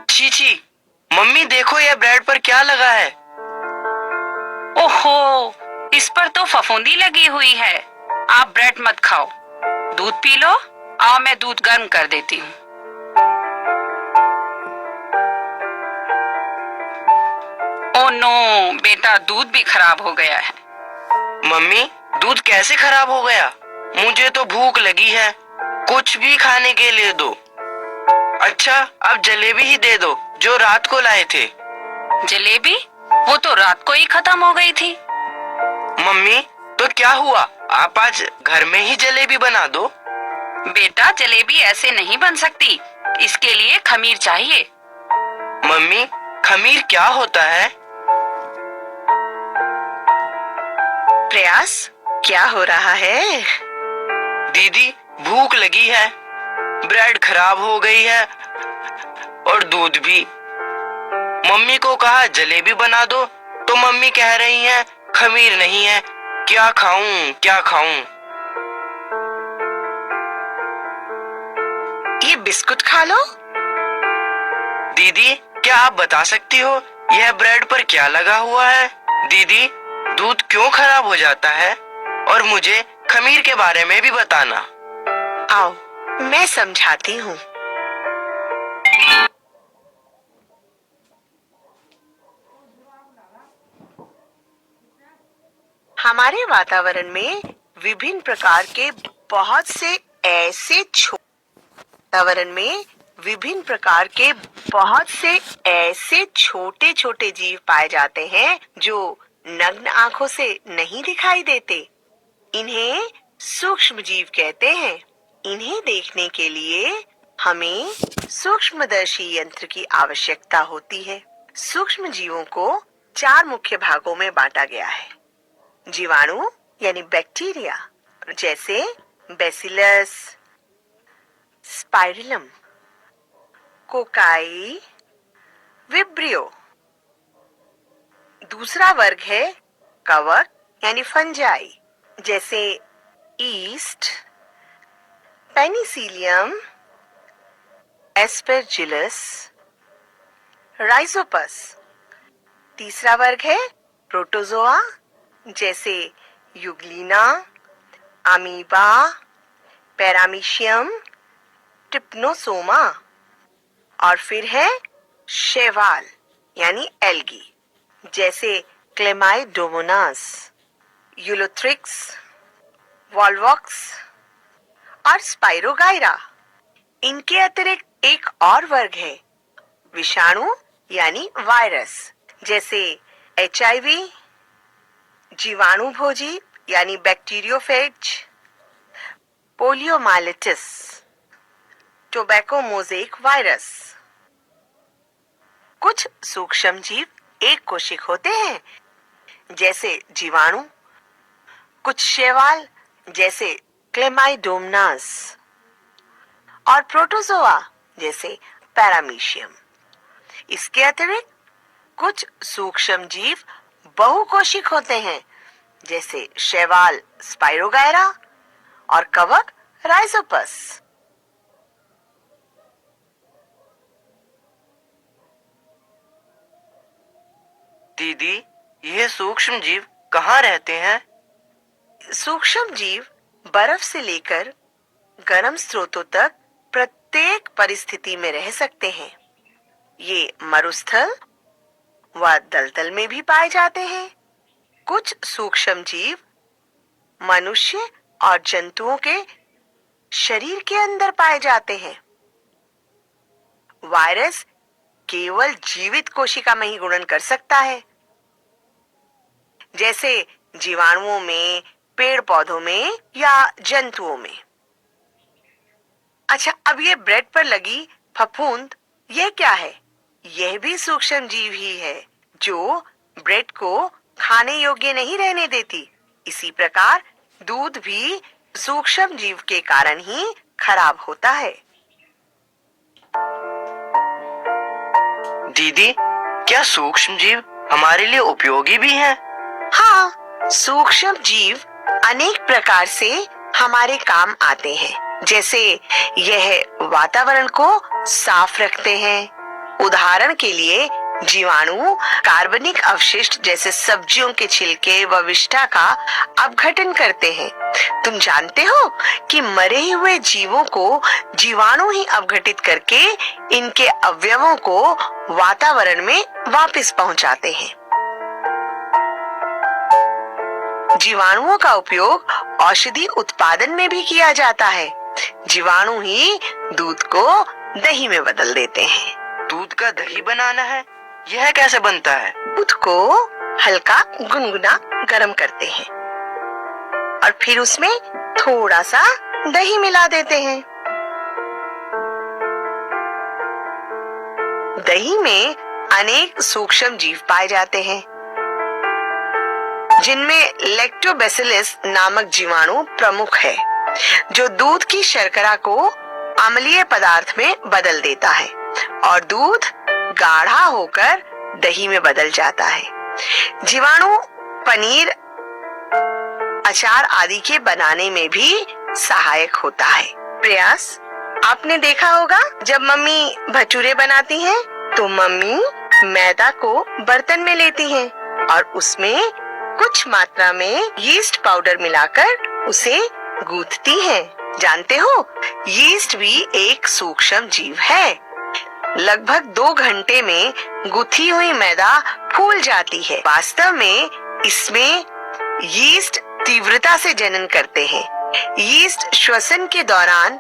छी छी, मम्मी देखो ये ब्रेड पर क्या लगा है। ओहो, इस पर तो फफूंदी लगी हुई है। आप ब्रेड मत खाओ, दूध पी लो। आओ मैं दूध गर्म कर देती हूँ। ओ नो बेटा, दूध भी खराब हो गया है। मम्मी, दूध कैसे खराब हो गया? मुझे तो भूख लगी है, कुछ भी खाने के लिए दो। अच्छा, अब जलेबी ही दे दो जो रात को लाए थे। जलेबी? वो तो रात को ही खत्म हो गई थी। मम्मी, तो क्या हुआ? आप आज घर में ही जलेबी बना दो। बेटा, जलेबी ऐसे नहीं बन सकती, इसके लिए खमीर चाहिए। मम्मी, खमीर क्या होता है? प्रयास, क्या हो रहा है? दीदी, भूख लगी है, ब्रेड खराब हो गई है और दूध भी। मम्मी को कहा जलेबी बना दो, तो मम्मी कह रही हैं खमीर नहीं है। क्या खाऊं क्या खाऊं? ये बिस्कुट खा लो। दीदी, क्या आप बता सकती हो यह ब्रेड पर क्या लगा हुआ है? दीदी, दूध क्यों खराब हो जाता है? और मुझे खमीर के बारे में भी बताना। आओ, मैं समझाती हूँ। हमारे वातावरण में विभिन्न प्रकार के बहुत से ऐसे छोटे छोटे जीव पाए जाते हैं जो नग्न आंखों से नहीं दिखाई देते। इन्हें सूक्ष्म जीव कहते हैं। इन्हें देखने के लिए हमें सूक्ष्मदर्शी यंत्र की आवश्यकता होती है। सूक्ष्म जीवों को 4 मुख्य भागों में बांटा गया है। जीवाणु यानी बैक्टीरिया, जैसे बैसिलस, स्पाइरलम, कोकाई, विब्रियो। दूसरा वर्ग है कवक यानी फंजाई, जैसे ईस्ट, पेनिसिलियम, एस्पेरजिलस, राइजोपस। तीसरा वर्ग है प्रोटोजोआ, जैसे यूग्लिना, अमीबा, पैरामीशियम, ट्रिप्नोसोमा। और फिर है शैवाल यानी एल्गी, जैसे क्लेमाइडोमोनास, यूलोथ्रिक्स, वॉल्वॉक्स और स्पाइरोगाइरा। इनके अतिरिक्त एक और वर्ग है विषाणु यानी वायरस, जैसे HIV, जीवाणु भोजी यानी bacteriophage, poliomyelitis, tobacco mosaic virus. कुछ सूक्ष्म जीव एक कोशिक होते हैं, जैसे जीवाणु। कुछ शैवाल, जैसे क्लेमाइडोमोनास, और प्रोटोजोआ, जैसे पैरामीशियम। इसके अतिरिक्त कुछ सूक्ष्म जीव बहुकोशिक होते हैं, जैसे शैवाल स्पाइरोगाइरा और कवक राइजोपस। दीदी, यह सूक्ष्म जीव कहाँ रहते हैं? सूक्ष्म जीव बर्फ से लेकर गर्म स्रोतों तक प्रत्येक परिस्थिति में रह सकते हैं। ये मरुस्थल व दलदल में भी पाए जाते हैं। कुछ सूक्ष्म जीव मनुष्य और जंतुओं के शरीर के अंदर पाए जाते हैं। वायरस केवल जीवित कोशिका में ही गुणन कर सकता है, जैसे जीवाणुओं में, पेड़ पौधों में या जंतुओं में। अच्छा, अब ये ब्रेड पर लगी फफूंद, ये क्या है? यह भी सूक्ष्म जीव ही है जो ब्रेड को खाने योग्य नहीं रहने देती। इसी प्रकार दूध भी सूक्ष्म जीव के कारण ही खराब होता है। दीदी, क्या सूक्ष्म जीव हमारे लिए उपयोगी भी हैं? हाँ, सूक्ष्म जीव अनेक प्रकार से हमारे काम आते हैं। जैसे यह वातावरण को साफ रखते हैं। उदाहरण के लिए जीवाणु कार्बनिक अवशिष्ट जैसे सब्जियों के छिलके व विष्ठा का अपघटन करते हैं। तुम जानते हो कि मरे हुए जीवों को जीवाणु ही अपघटित करके इनके अवयवों को वातावरण में वापस पहुंचाते हैं। जीवाणुओं का उपयोग औषधि उत्पादन में भी किया जाता है। जीवाणु ही दूध को दही में बदल देते हैं। दूध का दही बनाना है, यह कैसे बनता है? दूध को हल्का गुनगुना गर्म करते हैं और फिर उसमें थोड़ा सा दही मिला देते हैं। दही में अनेक सूक्ष्म जीव पाए जाते हैं, जिनमें लैक्टोबैसिलस नामक जीवाणु प्रमुख है, जो दूध की शर्करा को अम्लीय पदार्थ में बदल देता है और दूध गाढ़ा होकर दही में बदल जाता है। जीवाणु पनीर, अचार आदि के बनाने में भी सहायक होता है। प्रयास, आपने देखा होगा जब मम्मी भटूरे बनाती हैं, तो मम्मी मैदा को बर्तन में लेती हैं और उसमें कुछ मात्रा में यीस्ट पाउडर मिलाकर उसे गूंथती हैं। जानते हो, यीस्ट भी एक सूक्ष्म जीव है। लगभग 2 घंटे में गुथी हुई मैदा फूल जाती है। वास्तव में इसमें यीस्ट तीव्रता से जनन करते हैं। यीस्ट श्वसन के दौरान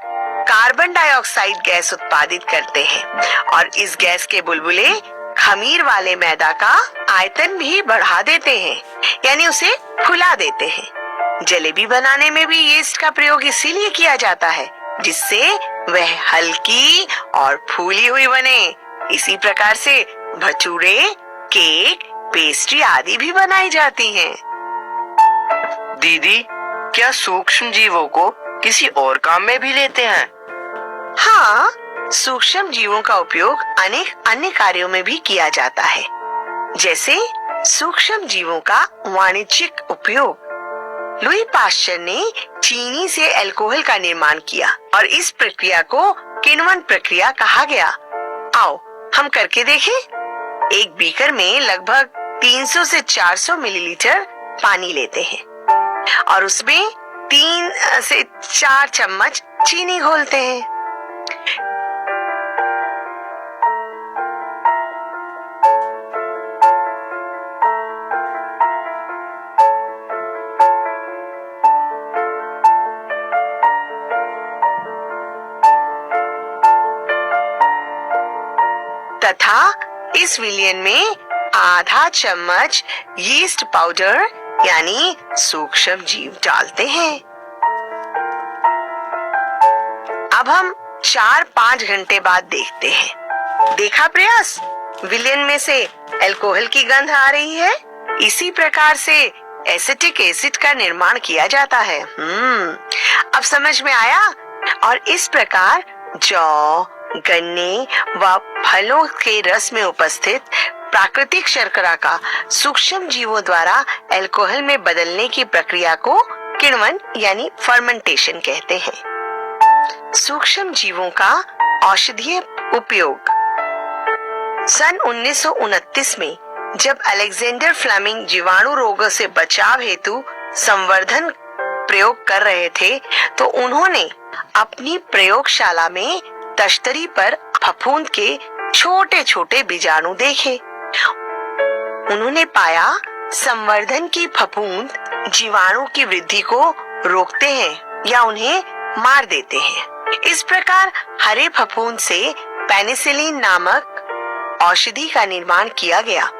कार्बन डाइऑक्साइड गैस उत्पादित करते हैं और इस गैस के बुलबुले खमीर वाले मैदा का आयतन भी बढ़ा देते हैं, यानी उसे फुला देते हैं। जलेबी बनाने में भी यीस्ट का प्रयोग इसीलिए किया जाता है जिससे वह हल्की और फूली हुई बने। इसी प्रकार से भटूरे, केक, पेस्ट्री आदि भी बनाई जाती हैं। दीदी, क्या सूक्ष्म जीवों को किसी और काम में भी लेते हैं? हाँ, सूक्ष्म जीवों का उपयोग अनेक अन्य कार्यों में भी किया जाता है। जैसे सूक्ष्म जीवों का वाणिज्यिक उपयोग। लुई पाश्चर ने चीनी से अल्कोहल का निर्माण किया और इस प्रक्रिया को किण्वन प्रक्रिया कहा गया। आओ हम करके देखें। एक बीकर में लगभग 300 से 400 मिलीलीटर पानी लेते हैं और उसमें 3 से 4 चम्मच चीनी घोलते हैं। तथा इस विलयन में आधा चम्मच यीस्ट पाउडर यानी सूक्ष्म जीव डालते हैं। अब हम 4-5 घंटे बाद देखते हैं। देखा प्रयास, विलयन में से अल्कोहल की गंध आ रही है। इसी प्रकार से एसिटिक एसिड का निर्माण किया जाता है। अब समझ में आया। और इस प्रकार जौ, गन्ने व फलों के रस में उपस्थित प्राकृतिक शर्करा का सूक्ष्म जीवों द्वारा अल्कोहल में बदलने की प्रक्रिया को किण्वन यानी फर्मेंटेशन कहते हैं। सूक्ष्म जीवों का औषधीय उपयोग। सन 1929 में जब अलेक्जेंडर फ्लेमिंग जीवाणु रोगों से बचाव हेतु संवर्धन प्रयोग कर रहे थे, तो उन्होंने अपनी प्रयोगशाला में तश्तरी पर फफूंद के छोटे छोटे बीजाणु देखे। उन्होंने पाया संवर्धन की फफूंद जीवाणु की वृद्धि को रोकते हैं या उन्हें मार देते हैं। इस प्रकार हरे फफूंद से पेनिसिलिन नामक औषधि का निर्माण किया गया।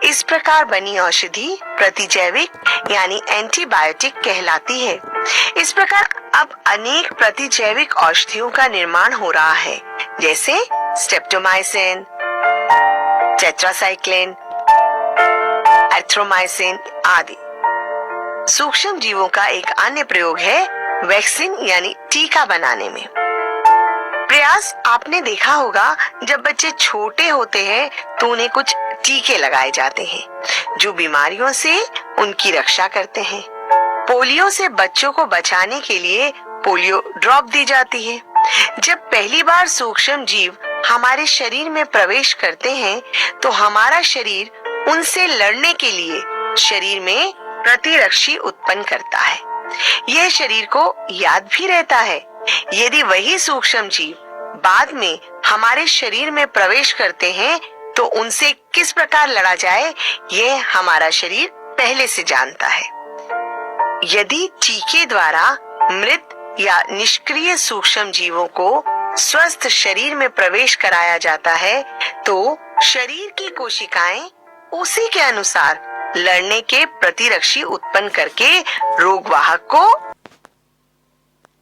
इस प्रकार बनी औषधि प्रतिजैविक यानी एंटीबायोटिक कहलाती है। इस प्रकार अब अनेक प्रतिजैविक औषधियों का निर्माण हो रहा है, जैसे स्ट्रेप्टोमाइसिन, टेट्रासाइक्लिन, एथ्रोमाइसिन आदि। सूक्ष्म जीवों का एक अन्य प्रयोग है वैक्सीन यानी टीका बनाने में। प्रयास, आपने देखा होगा जब बच्चे छोटे होते हैं तो उन्हें कुछ टीके लगाए जाते हैं जो बीमारियों से उनकी रक्षा करते हैं। पोलियो से बच्चों को बचाने के लिए पोलियो ड्रॉप दी जाती है। जब पहली बार सूक्ष्म जीव हमारे शरीर में प्रवेश करते हैं तो हमारा शरीर उनसे लड़ने के लिए शरीर में प्रतिरक्षी उत्पन्न करता है। यह शरीर को याद भी रहता है। यदि वही सूक्ष्म जीव बाद में हमारे शरीर में प्रवेश करते हैं तो उनसे किस प्रकार लड़ा जाए, यह हमारा शरीर पहले से जानता है। यदि टीके द्वारा मृत या निष्क्रिय सूक्ष्म जीवों को स्वस्थ शरीर में प्रवेश कराया जाता है तो शरीर की कोशिकाएं उसी के अनुसार लड़ने के प्रतिरक्षी उत्पन्न करके रोगवाहक को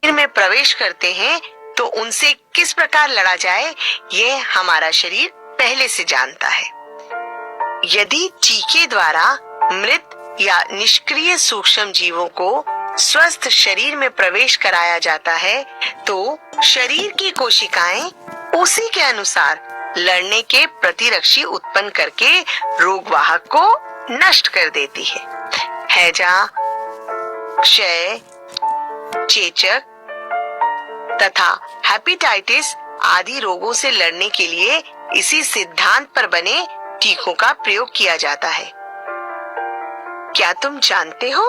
शरीर में प्रवेश करते हैं तो उनसे किस प्रकार लड़ा जाए, यह हमारा शरीर पहले से जानता है। यदि टीके द्वारा मृत या निष्क्रिय सूक्ष्म जीवों को स्वस्थ शरीर में प्रवेश कराया जाता है तो शरीर की कोशिकाएं उसी के अनुसार लड़ने के प्रतिरक्षी उत्पन्न करके रोगवाहक को नष्ट कर देती है। हैजा, क्षय, चेचक तथा हेपेटाइटिस आदि रोगों से लड़ने के लिए इसी सिद्धांत पर बने टीकों का प्रयोग किया जाता है। क्या तुम जानते हो,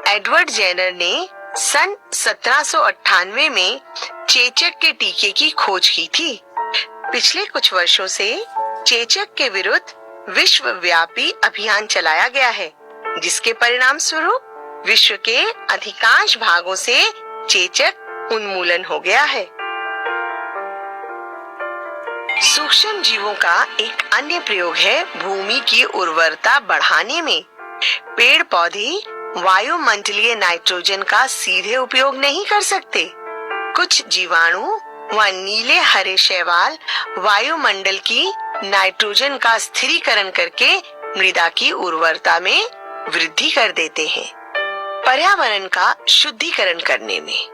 एडवर्ड जेनर ने सन 1798 में चेचक के टीके की खोज की थी। पिछले कुछ वर्षों से चेचक के विरुद्ध विश्वव्यापी अभियान चलाया गया है, जिसके परिणाम स्वरूप विश्व के अधिकांश भागों से चेचक उन्मूलन हो गया है। सूक्ष्म जीवों का एक अन्य प्रयोग है भूमि की उर्वरता बढ़ाने में। पेड़ पौधे वायुमंडलीय नाइट्रोजन का सीधे उपयोग नहीं कर सकते। कुछ जीवाणु व नीले हरे शैवाल वायुमंडल की नाइट्रोजन का स्थिरीकरण करके मृदा की उर्वरता में वृद्धि कर देते हैं। पर्यावरण का शुद्धिकरण करने में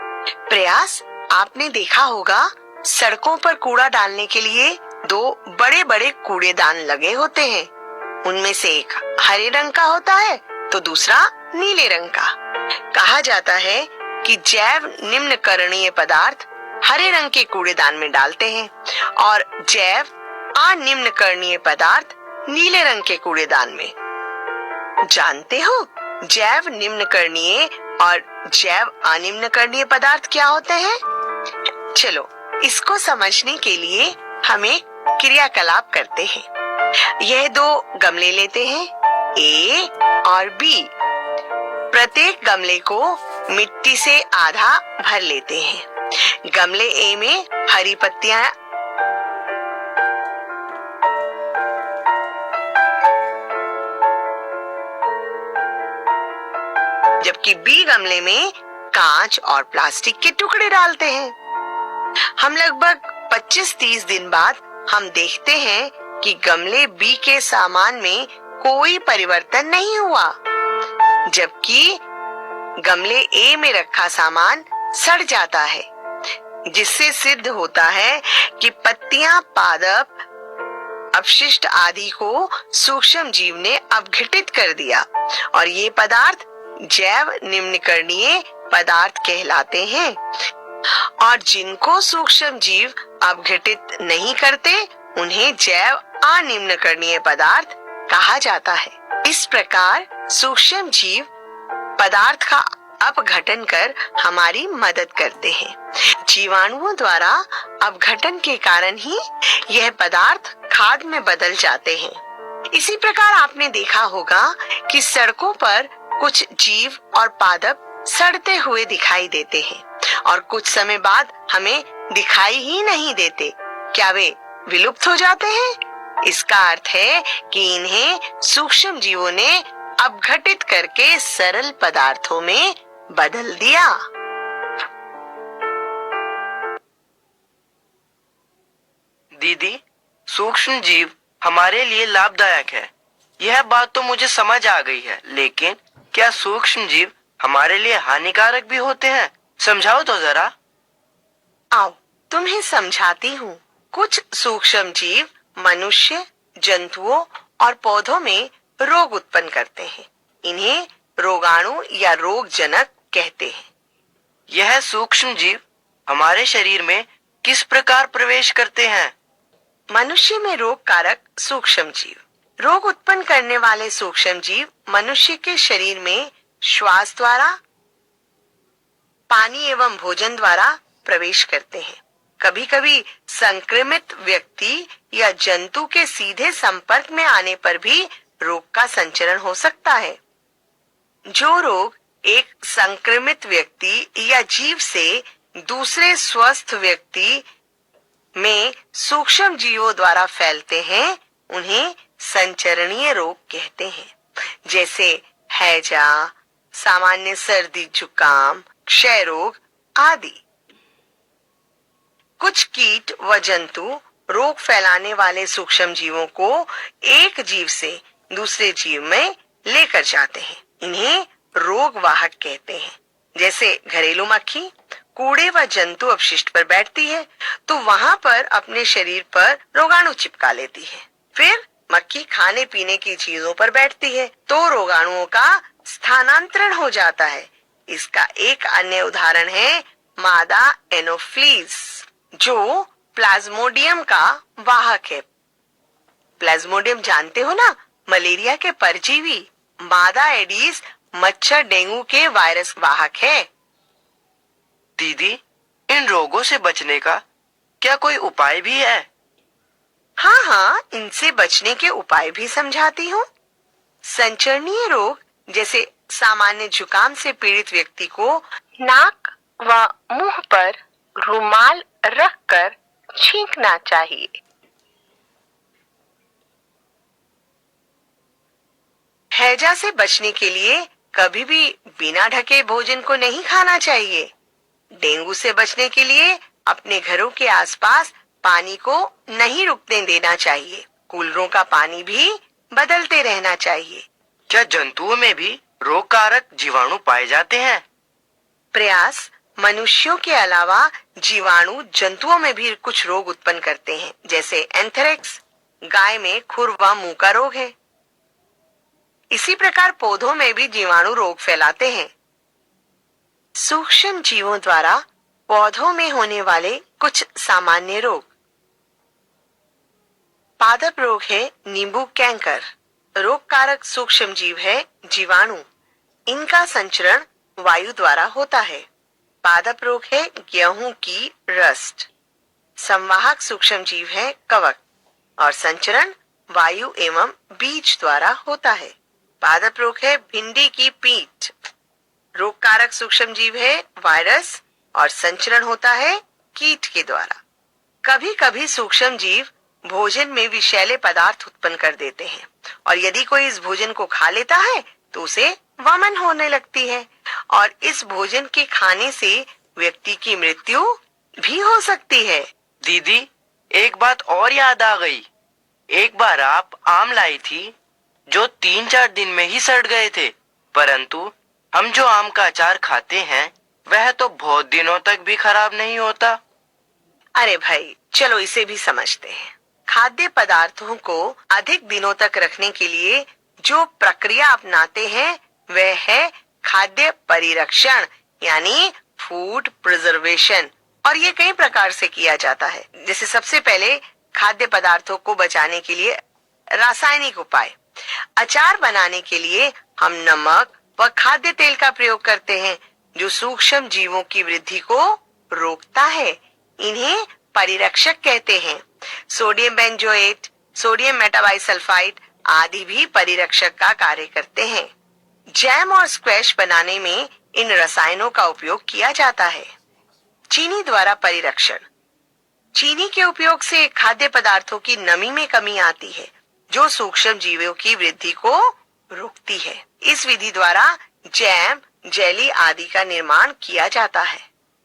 प्रयास, आपने देखा होगा सड़कों पर कूड़ा डालने के लिए दो बड़े बड़े कूड़ेदान लगे होते हैं। उनमें से एक हरे रंग का होता है तो दूसरा नीले रंग का। कहा जाता है कि जैव निम्नकरणीय पदार्थ हरे रंग के कूड़ेदान में डालते हैं और जैव अनिम्नकरणीय पदार्थ नीले रंग के कूड़ेदान में। जानते हो जैव निम्नकरणीय और जैव अनिम्नकरणीय पदार्थ क्या होते हैं? चलो इसको समझने के लिए हमें क्रियाकलाप करते हैं। यह दो गमले लेते हैं, ए और बी। प्रत्येक गमले को मिट्टी से आधा भर लेते हैं। गमले ए में हरी पत्तियां जबकि बी गमले में कांच और प्लास्टिक के टुकड़े डालते हैं। हम लगभग 25-30 दिन बाद हम देखते हैं कि गमले बी के सामान में कोई परिवर्तन नहीं हुआ, जबकि गमले ए में रखा सामान सड़ जाता है, जिससे सिद्ध होता है कि पत्तियां, पादप, अपशिष्ट आदि को सूक्ष्म जीव ने अपघटित कर दिया और ये पदार्थ जैव निम्नकरणीय पदार्थ कहलाते हैं। और जिनको सूक्ष्म जीव अपघटित नहीं करते उन्हें जैव अनिम्नकरणीय पदार्थ कहा जाता है। इस प्रकार सूक्ष्म जीव पदार्थ का अपघटन कर हमारी मदद करते हैं। जीवाणुओं द्वारा अपघटन के कारण ही यह पदार्थ खाद में बदल जाते हैं। इसी प्रकार आपने देखा होगा कि सड़कों पर कुछ जीव और पादप सड़ते हुए दिखाई देते हैं और कुछ समय बाद हमें दिखाई ही नहीं देते। क्या वे विलुप्त हो जाते हैं? इसका अर्थ है कि इन्हें सूक्ष्म जीवों ने अपघटित करके सरल पदार्थों में बदल दिया। दीदी, सूक्ष्म जीव हमारे लिए लाभदायक है, यह बात तो मुझे समझ आ गई है, लेकिन क्या सूक्ष्म जीव हमारे लिए हानिकारक भी होते हैं? समझाओ तो जरा। आओ तुम्हें समझाती हूँ। कुछ सूक्ष्म जीव मनुष्य, जंतुओं और पौधों में रोग उत्पन्न करते हैं। इन्हें रोगाणु या रोगजनक कहते हैं। यह सूक्ष्म जीव हमारे शरीर में किस प्रकार प्रवेश करते हैं? मनुष्य में रोग कारक सूक्ष्म जीव। रोग उत्पन्न करने वाले सूक्ष्म जीव मनुष्य के शरीर में श्वास द्वारा, पानी एवं भोजन द्वारा प्रवेश करते हैं। कभी कभी संक्रमित व्यक्ति या जंतु के सीधे संपर्क में आने पर भी रोग का संचरण हो सकता है। जो रोग एक संक्रमित व्यक्ति या जीव से दूसरे स्वस्थ व्यक्ति में सूक्ष्म जीवों द्वारा फैलते हैं, उन्हें संचरणीय रोग कहते हैं, जैसे हैजा, सामान्य सर्दी जुकाम, क्षय रोग आदि। कुछ कीट व जंतु रोग फैलाने वाले सूक्ष्म जीवों को एक जीव से दूसरे जीव में लेकर जाते हैं। इन्हें रोगवाहक कहते हैं। जैसे घरेलू मक्खी कूड़े व जंतु अपशिष्ट पर बैठती है तो वहां पर अपने शरीर पर रोगाणु चिपका लेती है। फिर मक्खी खाने पीने की चीजों पर बैठती है तो रोगाणुओं का स्थानांतरण हो जाता है। इसका एक अन्य उदाहरण है मादा एनोफ्लीज, जो प्लाज्मोडियम का वाहक है। प्लाज्मोडियम जानते हो ना, मलेरिया के परजीवी। मादा एडीज मच्छर डेंगू के वायरस वाहक है। दीदी, इन रोगों से बचने का क्या कोई उपाय भी है? हाँ हाँ, इनसे बचने के उपाय भी समझाती हूँ। संचरणीय रोग जैसे सामान्य जुकाम से पीड़ित व्यक्ति को नाक व मुंह पर रुमाल रखकर छींकना चाहिए। हैजा से बचने के लिए कभी भी बिना ढके भोजन को नहीं खाना चाहिए। डेंगू से बचने के लिए अपने घरों के आसपास पानी को नहीं रुकने देना चाहिए। कूलरों का पानी भी बदलते रहना चाहिए। क्या जंतुओं में भी रोग कारक जीवाणु पाए जाते हैं? प्रयास मनुष्यों के अलावा जीवाणु जंतुओं में भी कुछ रोग उत्पन्न करते हैं, जैसे एंथ्रेक्स। गाय में खुर व मुंह का रोग है। इसी प्रकार पौधों में भी जीवाणु रोग फैलाते हैं। सूक्ष्म जीवों द्वारा पौधों में होने वाले कुछ सामान्य रोग। पादप रोग है नींबू कैंकर। रोग कारक सूक्ष्म जीव है जीवाणु। इनका संचरण वायु द्वारा होता है। पादप रोग है गेहूं की रस्ट। संवाहक सूक्ष्म जीव है कवक और संचरण वायु एवं बीज द्वारा होता है। पादप रोग है भिंडी की पीठ। रोग कारक सूक्ष्म जीव है वायरस और संचरण होता है कीट के द्वारा। कभी कभी सूक्ष्म जीव भोजन में विषैले पदार्थ उत्पन्न कर देते हैं और यदि कोई इस भोजन को खा लेता है तो उसे वमन होने लगती है और इस भोजन के खाने से व्यक्ति की मृत्यु भी हो सकती है। दीदी, एक बात और याद आ गई। एक बार आप आम लाई थी जो 3-4 दिन में ही सड़ गए थे, परंतु हम जो आम का अचार खाते हैं वह तो बहुत दिनों तक भी खराब नहीं होता। अरे भाई, चलो इसे भी समझते हैं। खाद्य पदार्थों को अधिक दिनों तक रखने के लिए जो प्रक्रिया अपनाते हैं वह है खाद्य परिरक्षण यानी फूड प्रिजर्वेशन। और ये कई प्रकार से किया जाता है। जैसे सबसे पहले खाद्य पदार्थों को बचाने के लिए रासायनिक उपाय। अचार बनाने के लिए हम नमक व खाद्य तेल का प्रयोग करते हैं जो सूक्ष्म जीवों की वृद्धि को रोकता है। इन्हें परिरक्षक कहते हैं। सोडियम बेंजोएट, सोडियम मेटाबाइसल्फाइड आदि भी परिरक्षक का कार्य करते हैं। जैम और स्क्वैश बनाने में इन रसायनों का उपयोग किया जाता है। चीनी द्वारा परिरक्षण। चीनी के उपयोग से खाद्य पदार्थों की नमी में कमी आती है जो सूक्ष्म जीवों की वृद्धि को रोकती है। इस विधि द्वारा जैम, जेली आदि का निर्माण किया जाता है।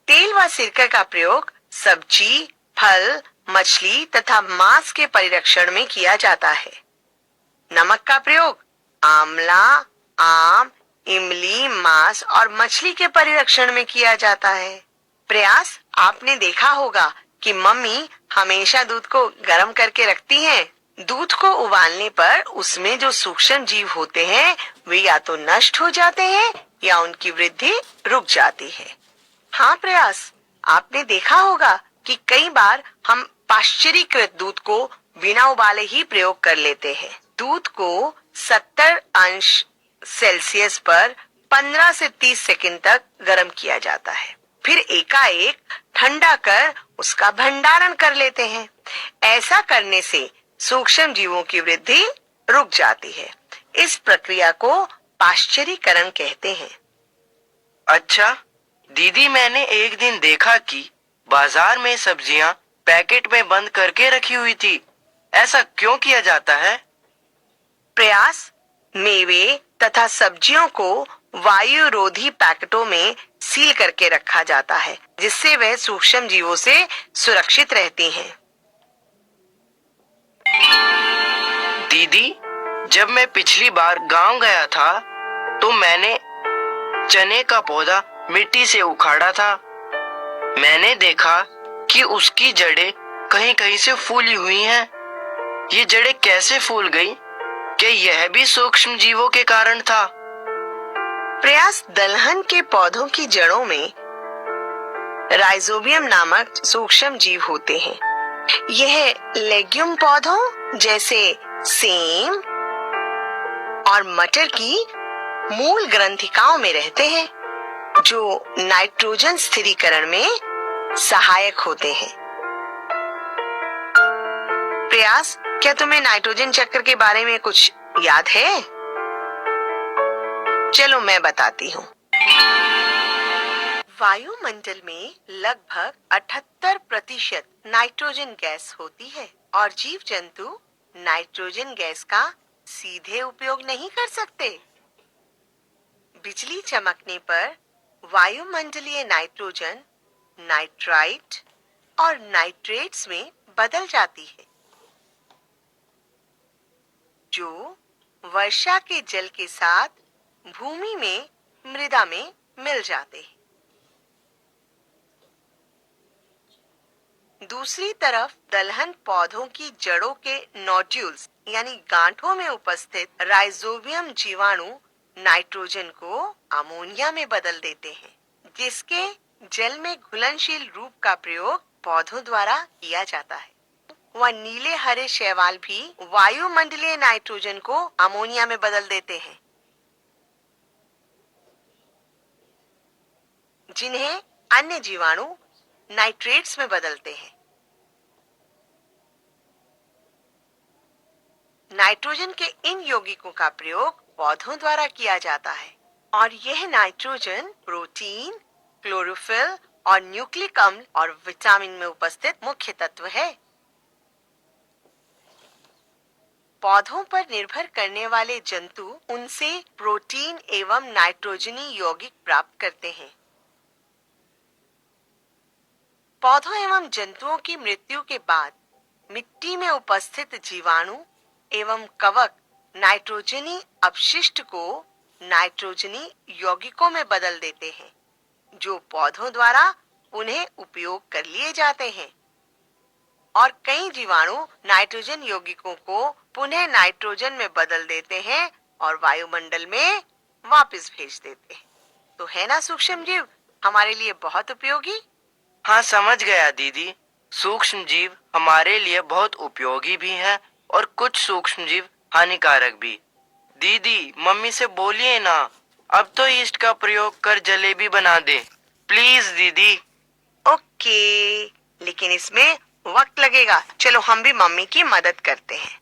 तेल व सिरका का प्रयोग सब्जी, फल, मछली तथा मांस के परिरक्षण में किया जाता है। नमक का प्रयोग आंवला, आम, इमली, मांस और मछली के परिरक्षण में किया जाता है। प्रयास आपने देखा होगा कि मम्मी हमेशा दूध को गर्म करके रखती हैं। दूध को उबालने पर उसमें जो सूक्ष्म जीव होते हैं वे या तो नष्ट हो जाते हैं या उनकी वृद्धि रुक जाती है। हाँ प्रयास, आपने देखा होगा कि कई बार हम पाश्चरीकृत दूध को बिना उबाले ही प्रयोग कर लेते हैं। दूध को 70 अंश सेल्सियस पर 15 से 30 सेकंड तक गर्म किया जाता है, फिर एकाएक ठंडा कर उसका भंडारण कर लेते हैं। ऐसा करने से सूक्ष्म जीवों की वृद्धि रुक जाती है। इस प्रक्रिया को पाश्चरीकरण कहते हैं। अच्छा दीदी, मैंने एक दिन देखा कि बाजार में सब्जियां पैकेट में बंद करके रखी हुई थी। ऐसा क्यों किया जाता है? प्रयास, मेवे तथा सब्जियों को वायुरोधी पैकेटों में सील करके रखा जाता है, जिससे वह सूक्ष्म जीवों से सुरक्षित रहती हैं। दीदी, जब मैं पिछली बार गांव गया था तो मैंने चने का पौधा मिट्टी से उखाड़ा था। मैंने देखा कि उसकी जड़ें कहीं कहीं से फूली हुई हैं। ये जड़ें कैसे फूल गई? क्या यह भी सूक्ष्म जीवों के कारण था? प्रयास, दलहन के पौधों की जड़ों में राइजोबियम नामक सूक्ष्म जीव होते हैं। यह लेग्यूम पौधों जैसे सेम और मटर की मूल ग्रंथिकाओं में रहते हैं, जो नाइट्रोजन स्थिरीकरण में सहायक होते हैं। प्रयास, क्या तुम्हें नाइट्रोजन चक्र के बारे में कुछ याद है? चलो मैं बताती हूँ। वायुमंडल में लगभग 78% नाइट्रोजन गैस होती है और जीव जंतु नाइट्रोजन गैस का सीधे उपयोग नहीं कर सकते। बिजली चमकने पर वायुमंडलीय नाइट्रोजन नाइट्राइट और नाइट्रेट्स में बदल जाती है, जो वर्षा के जल के साथ भूमि में मृदा में मिल जाते हैं। दूसरी तरफ दलहन पौधों की जड़ों के नोड्यूल्स यानी गांठों में उपस्थित राइजोबियम जीवाणु नाइट्रोजन को अमोनिया में बदल देते हैं, जिसके जल में घुलनशील रूप का प्रयोग पौधों द्वारा किया जाता है। वह नीले हरे शैवाल भी वायुमंडलीय नाइट्रोजन को अमोनिया में बदल देते हैं, जिन्हें अन्य जीवाणु नाइट्रेट्स में बदलते हैं। नाइट्रोजन के इन यौगिकों का प्रयोग पौधों द्वारा किया जाता है और यह नाइट्रोजन प्रोटीन, क्लोरोफिल और न्यूक्लिक अम्ल और विटामिन में उपस्थित मुख्य तत्व है। पौधों पर निर्भर करने वाले जंतु उनसे प्रोटीन एवं नाइट्रोजनी यौगिक प्राप्त करते हैं। पौधों एवं जंतुओं की मृत्यु के बाद मिट्टी में उपस्थित जीवाणु एवं कवक नाइट्रोजनी अपशिष्ट को नाइट्रोजनी यौगिकों में बदल देते हैं, जो पौधों द्वारा उन्हें उपयोग कर लिए जाते हैं। और कई जीवाणु नाइट्रोजन यौगिकों को पुनः नाइट्रोजन में बदल देते हैं और वायुमंडल में वापस भेज देते हैं। तो है ना सूक्ष्म जीव हमारे लिए बहुत उपयोगी? हाँ, समझ गया दीदी। सूक्ष्म जीव हमारे लिए बहुत उपयोगी भी हैं और कुछ सूक्ष्म जीव हानिकारक भी। दीदी, मम्मी से बोलिए ना, अब तो यीस्ट का प्रयोग कर जलेबी बना दे, प्लीज दीदी। ओके, लेकिन इसमें वक्त लगेगा। चलो हम भी मम्मी की मदद करते हैं।